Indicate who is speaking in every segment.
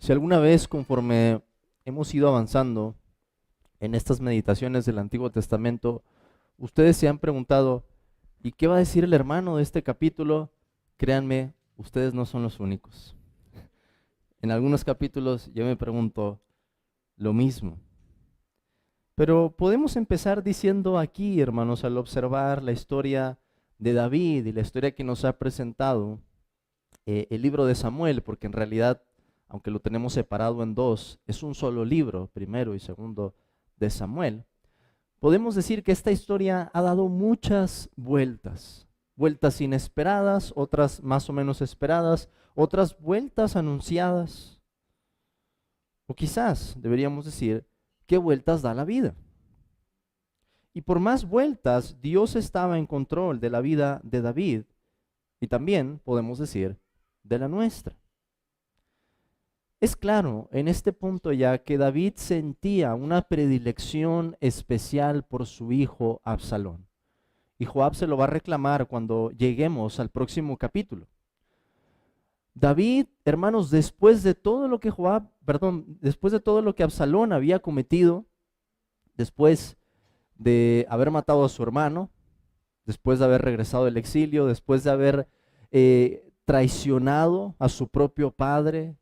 Speaker 1: Si alguna vez, conforme hemos ido avanzando en estas meditaciones del Antiguo Testamento, ustedes se han preguntado, ¿y qué va a decir el hermano de este capítulo? Créanme, ustedes no son los únicos. En algunos capítulos yo me pregunto lo mismo. Pero podemos empezar diciendo aquí, hermanos, al observar la historia de David y la historia que nos ha presentado el libro de Samuel, porque en realidad, aunque lo tenemos separado en dos, es un solo libro, primero y segundo de Samuel. Podemos decir que esta historia ha dado muchas vueltas, vueltas inesperadas, otras más o menos esperadas, otras vueltas anunciadas, o quizás deberíamos decir, ¿qué vueltas da la vida? Y por más vueltas, Dios estaba en control de la vida de David y también, podemos decir, de la nuestra. Es claro en este punto ya que David sentía una predilección especial por su hijo Absalón. Y Joab se lo va a reclamar cuando lleguemos al próximo capítulo. David, hermanos, después de todo lo que después de todo lo que Absalón había cometido, después de haber matado a su hermano, después de haber regresado del exilio, después de haber traicionado a su propio padre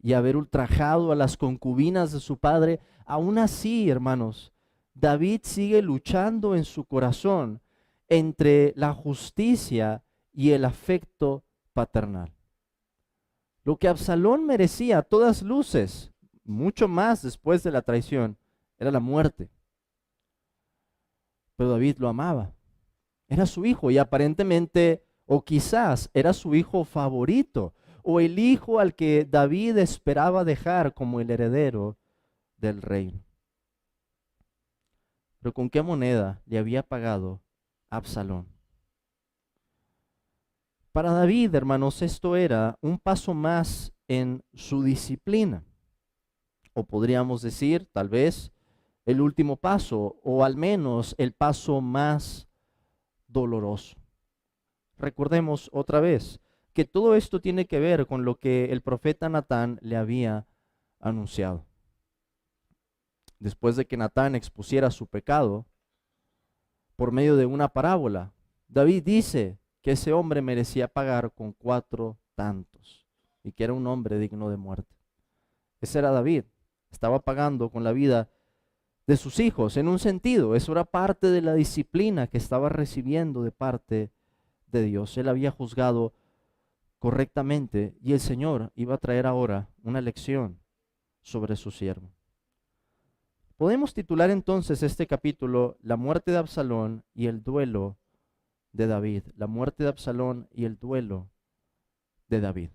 Speaker 1: y haber ultrajado a las concubinas de su padre, aún así, hermanos, David sigue luchando en su corazón entre la justicia y el afecto paternal. Lo que Absalón merecía a todas luces, mucho más después de la traición, era la muerte. Pero David lo amaba. Era su hijo y aparentemente, o quizás era su hijo favorito, o el hijo al que David esperaba dejar como el heredero del reino. Pero ¿con qué moneda le había pagado Absalón? Para David, hermanos, esto era un paso más en su disciplina, o podríamos decir, tal vez, el último paso, o al menos el paso más doloroso. Recordemos otra vez que todo esto tiene que ver con lo que el profeta Natán le había anunciado. Después de que Natán expusiera su pecado por medio de una parábola, David dice que ese hombre merecía pagar con 4 tantos y que era un hombre digno de muerte. Ese era David, estaba pagando con la vida de sus hijos en un sentido, eso era parte de la disciplina que estaba recibiendo de parte de Dios. Él había juzgado correctamente y el Señor iba a traer ahora una lección sobre su siervo. Podemos titular entonces este capítulo La muerte de Absalón y el duelo de David. La muerte de Absalón y el duelo de David.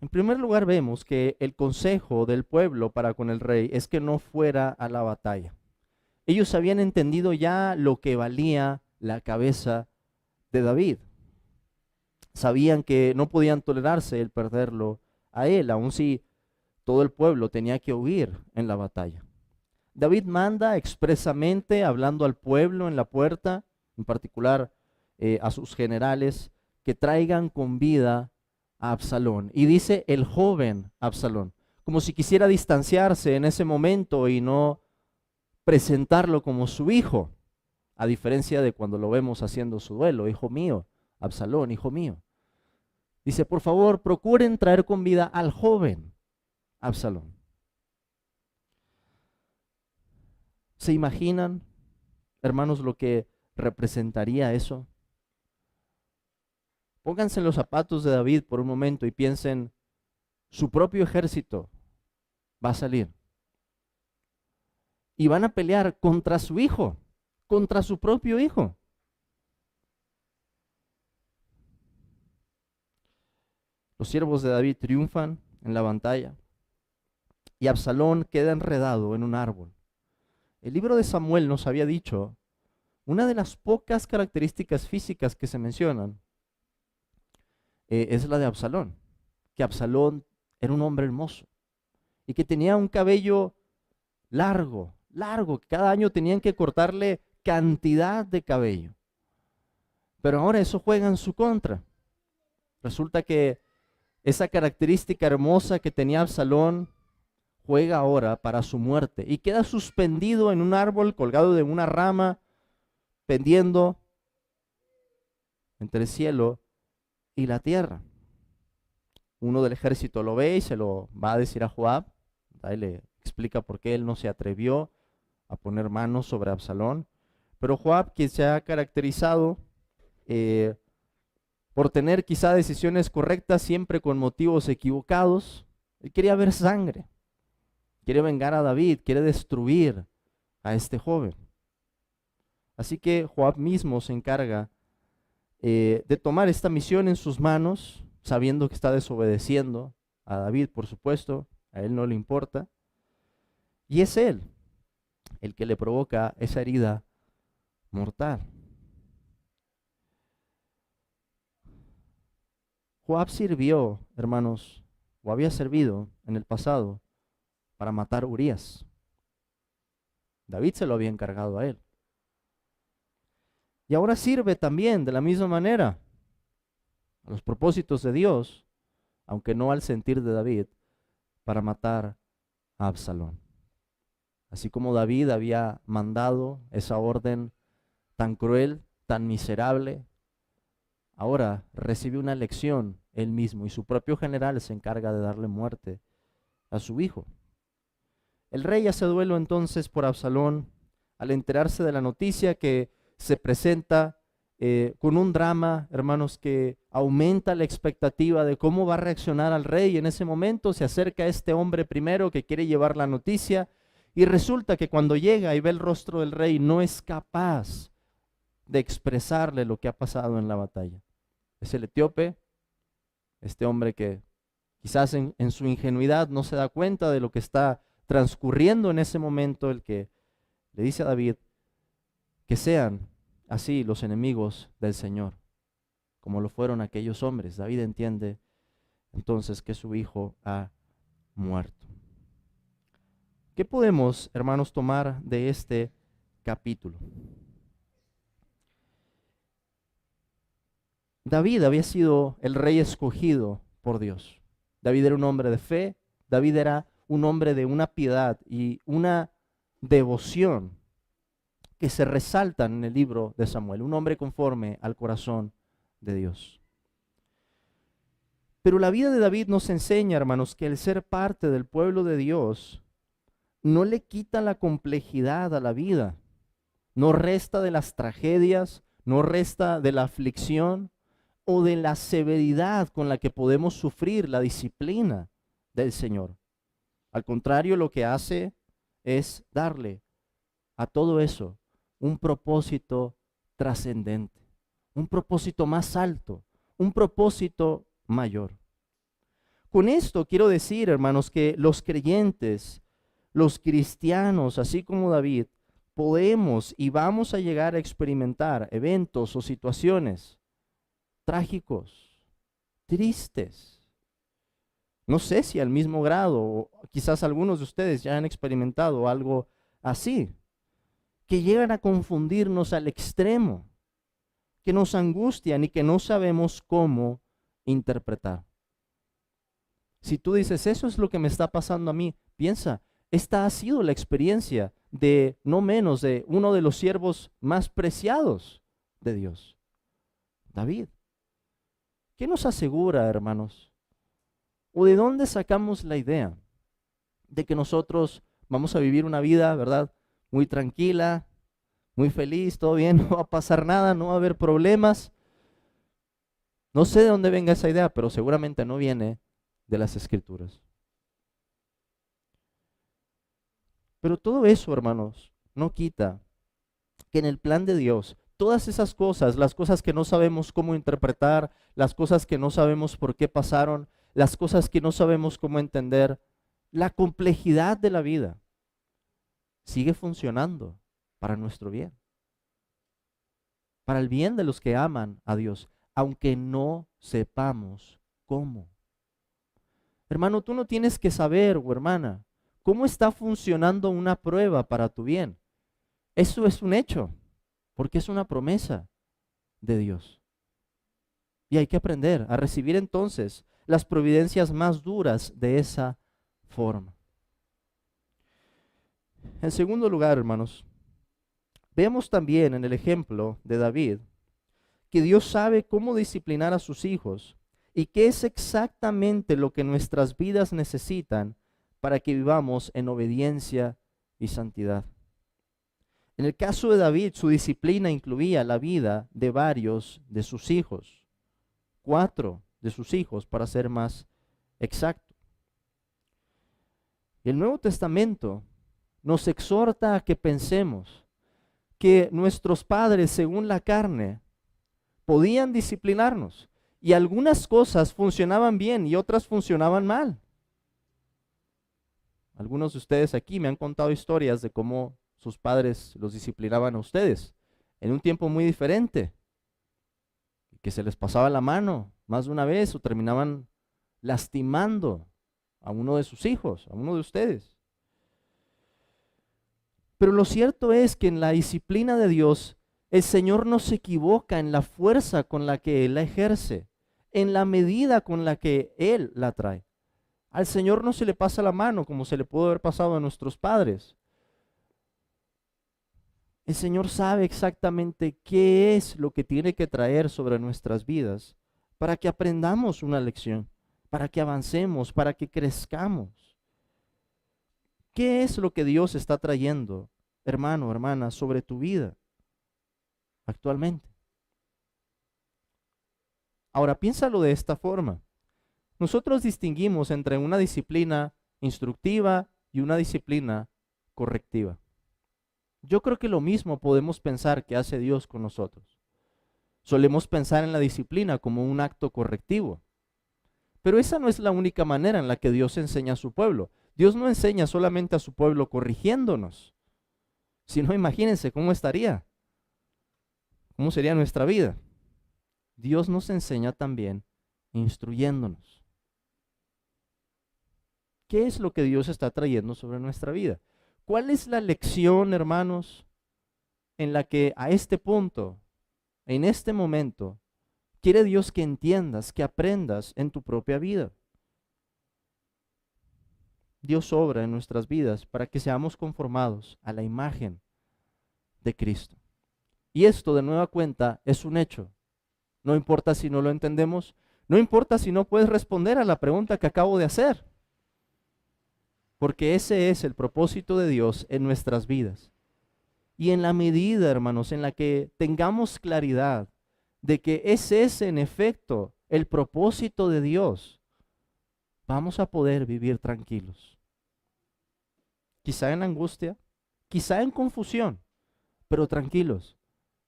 Speaker 1: En primer lugar vemos que el consejo del pueblo para con el rey es que no fuera a la batalla. Ellos habían entendido ya lo que valía la cabeza de David. Sabían que no podían tolerarse el perderlo a él, aun si todo el pueblo tenía que huir en la batalla. David manda expresamente, hablando al pueblo en la puerta, en particular a sus generales, que traigan con vida a Absalón. Y dice el joven Absalón, como si quisiera distanciarse en ese momento y no presentarlo como su hijo, a diferencia de cuando lo vemos haciendo su duelo. Hijo mío, Absalón, hijo mío. Dice, por favor, procuren traer con vida al joven Absalón. ¿Se imaginan, hermanos, lo que representaría eso? Pónganse en los zapatos de David por un momento y piensen, su propio ejército va a salir y van a pelear contra su hijo, contra su propio hijo. Los siervos de David triunfan en la batalla y Absalón queda enredado en un árbol. El libro de Samuel nos había dicho, una de las pocas características físicas que se mencionan es la de Absalón, que Absalón era un hombre hermoso y que tenía un cabello largo, que cada año tenían que cortarle cantidad de cabello. Pero ahora eso juega en su contra. Resulta que esa característica hermosa que tenía Absalón, juega ahora para su muerte y queda suspendido en un árbol, colgado de una rama, pendiendo entre el cielo y la tierra. Uno del ejército lo ve y se lo va a decir a Joab. Ahí le explica por qué él no se atrevió a poner manos sobre Absalón. Pero Joab, que se ha caracterizado por tener quizá decisiones correctas, siempre con motivos equivocados, él quería ver sangre, quiere vengar a David, quiere destruir a este joven. Así que Joab mismo se encarga de tomar esta misión en sus manos, sabiendo que está desobedeciendo a David, por supuesto, a él no le importa, y es él el que le provoca esa herida mortal. Joab sirvió, hermanos, o había servido en el pasado para matar a Urías. David se lo había encargado a él. Y ahora sirve también de la misma manera a los propósitos de Dios, aunque no al sentir de David, para matar a Absalón. Así como David había mandado esa orden tan cruel, tan miserable, ahora recibe una lección él mismo y su propio general se encarga de darle muerte a su hijo. El rey hace duelo entonces por Absalón al enterarse de la noticia que se presenta con un drama, hermanos, que aumenta la expectativa de cómo va a reaccionar al rey. En ese momento se acerca este hombre primero que quiere llevar la noticia y resulta que cuando llega y ve el rostro del rey no es capaz de expresarle lo que ha pasado en la batalla. Es el etíope, este hombre que quizás en su ingenuidad no se da cuenta de lo que está transcurriendo en ese momento, el que le dice a David que sean así los enemigos del Señor, como lo fueron aquellos hombres. David entiende entonces que su hijo ha muerto. ¿Qué podemos, hermanos, tomar de este capítulo? David había sido el rey escogido por Dios. David era un hombre de fe, David era un hombre de una piedad y una devoción que se resaltan en el libro de Samuel, un hombre conforme al corazón de Dios. Pero la vida de David nos enseña, hermanos, que el ser parte del pueblo de Dios no le quita la complejidad a la vida, no resta de las tragedias, no resta de la aflicción o de la severidad con la que podemos sufrir la disciplina del Señor. Al contrario, lo que hace es darle a todo eso un propósito trascendente, un propósito más alto, un propósito mayor. Con esto quiero decir, hermanos, que los creyentes, los cristianos, así como David, podemos y vamos a llegar a experimentar eventos o situaciones trágicos, tristes. No sé si al mismo grado, o quizás algunos de ustedes ya han experimentado algo así, que llegan a confundirnos al extremo, que nos angustian y que no sabemos cómo interpretar. Si tú dices, eso es lo que me está pasando a mí, piensa, esta ha sido la experiencia de no menos de uno de los siervos más preciados de Dios, David. ¿Qué nos asegura, hermanos? ¿O de dónde sacamos la idea de que nosotros vamos a vivir una vida, ¿verdad?, muy tranquila, muy feliz, todo bien, no va a pasar nada, no va a haber problemas? No sé de dónde venga esa idea, pero seguramente no viene de las Escrituras. Pero todo eso, hermanos, no quita que en el plan de Dios, todas esas cosas, las cosas que no sabemos cómo interpretar, las cosas que no sabemos por qué pasaron, las cosas que no sabemos cómo entender, la complejidad de la vida, sigue funcionando para nuestro bien, para el bien de los que aman a Dios, aunque no sepamos cómo. Hermano, tú no tienes que saber, o hermana, cómo está funcionando una prueba para tu bien. Eso es un hecho, porque es una promesa de Dios. Y hay que aprender a recibir entonces las providencias más duras de esa forma. En segundo lugar, hermanos, vemos también en el ejemplo de David que Dios sabe cómo disciplinar a sus hijos y qué es exactamente lo que nuestras vidas necesitan para que vivamos en obediencia y santidad. En el caso de David, su disciplina incluía la vida de varios de sus hijos, 4 de sus hijos para ser más exacto. El Nuevo Testamento nos exhorta a que pensemos que nuestros padres, según la carne, podían disciplinarnos y algunas cosas funcionaban bien y otras funcionaban mal. Algunos de ustedes aquí me han contado historias de cómo sus padres los disciplinaban a ustedes en un tiempo muy diferente, que se les pasaba la mano más de una vez o terminaban lastimando a uno de sus hijos, a uno de ustedes. Pero lo cierto es que en la disciplina de Dios, el Señor no se equivoca en la fuerza con la que Él la ejerce, en la medida con la que Él la trae. Al Señor no se le pasa la mano como se le pudo haber pasado a nuestros padres. El Señor sabe exactamente qué es lo que tiene que traer sobre nuestras vidas para que aprendamos una lección, para que avancemos, para que crezcamos. ¿Qué es lo que Dios está trayendo, hermano, hermana, sobre tu vida actualmente? Ahora, piénsalo de esta forma. Nosotros distinguimos entre una disciplina instructiva y una disciplina correctiva. Yo creo que lo mismo podemos pensar que hace Dios con nosotros. Solemos pensar en la disciplina como un acto correctivo. Pero esa no es la única manera en la que Dios enseña a su pueblo. Dios no enseña solamente a su pueblo corrigiéndonos. Si no, imagínense cómo estaría. ¿Cómo sería nuestra vida? Dios nos enseña también instruyéndonos. ¿Qué es lo que Dios está trayendo sobre nuestra vida? ¿Cuál es la lección, hermanos, en la que a este punto, en este momento, quiere Dios que entiendas, que aprendas en tu propia vida? Dios obra en nuestras vidas para que seamos conformados a la imagen de Cristo. Y esto, de nueva cuenta, es un hecho. No importa si no lo entendemos, no importa si no puedes responder a la pregunta que acabo de hacer. Porque ese es el propósito de Dios en nuestras vidas. Y en la medida, hermanos, en la que tengamos claridad de que ese es en efecto el propósito de Dios, vamos a poder vivir tranquilos. Quizá en angustia, quizá en confusión, pero tranquilos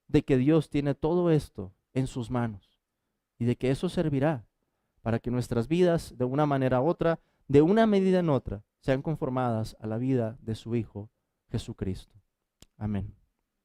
Speaker 1: de que Dios tiene todo esto en sus manos y de que eso servirá para que nuestras vidas, de una manera u otra, de una medida en otra, sean conformadas a la vida de su Hijo Jesucristo. Amén.